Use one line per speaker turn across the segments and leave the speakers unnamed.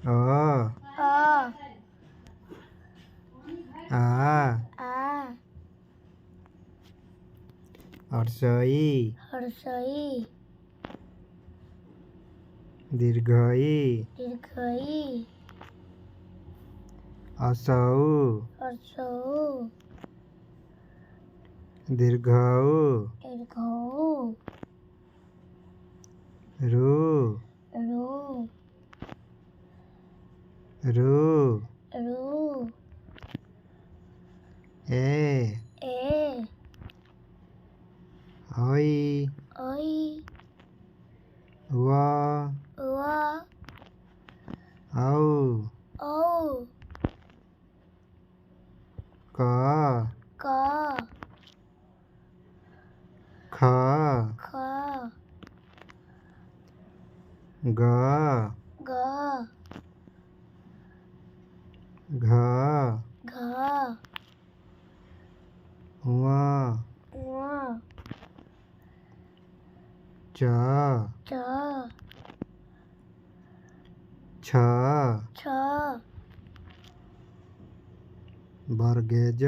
अ आ हर्षई दीर्घई असौ दीर्घौ रु ए ऐ व औ क ख ग घ ङ च छ वर्गेज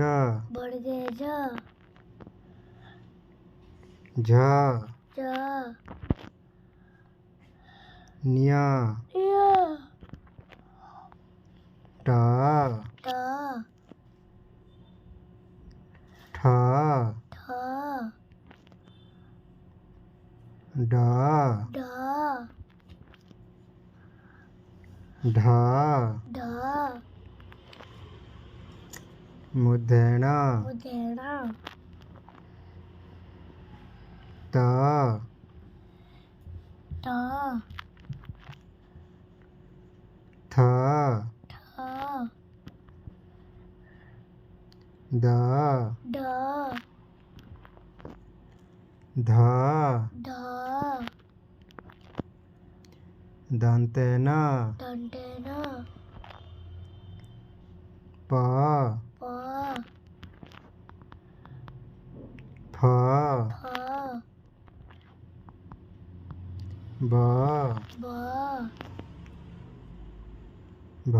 झ न्य ट ठ ड ढ मूर्धन त थ द ध दंतेन प फ ब भ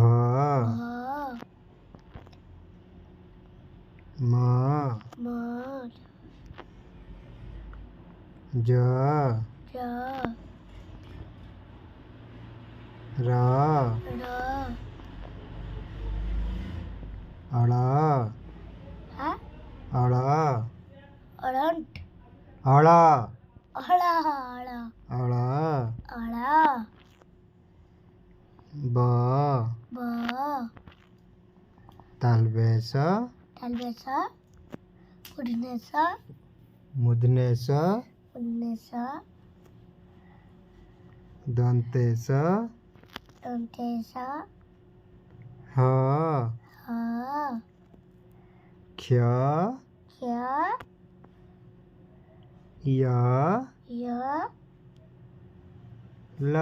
म ज र अड़ अड़ अड़ अड़ ब तालवेश मुधनेश दंतेश ह क्ष य ल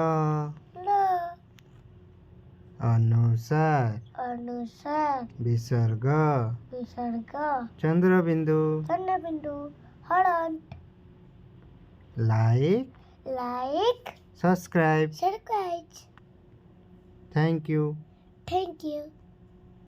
अनुसार विसर्ग चंद्रबिंदु
हड़ंत
लाइक सब्सक्राइब थैंक यू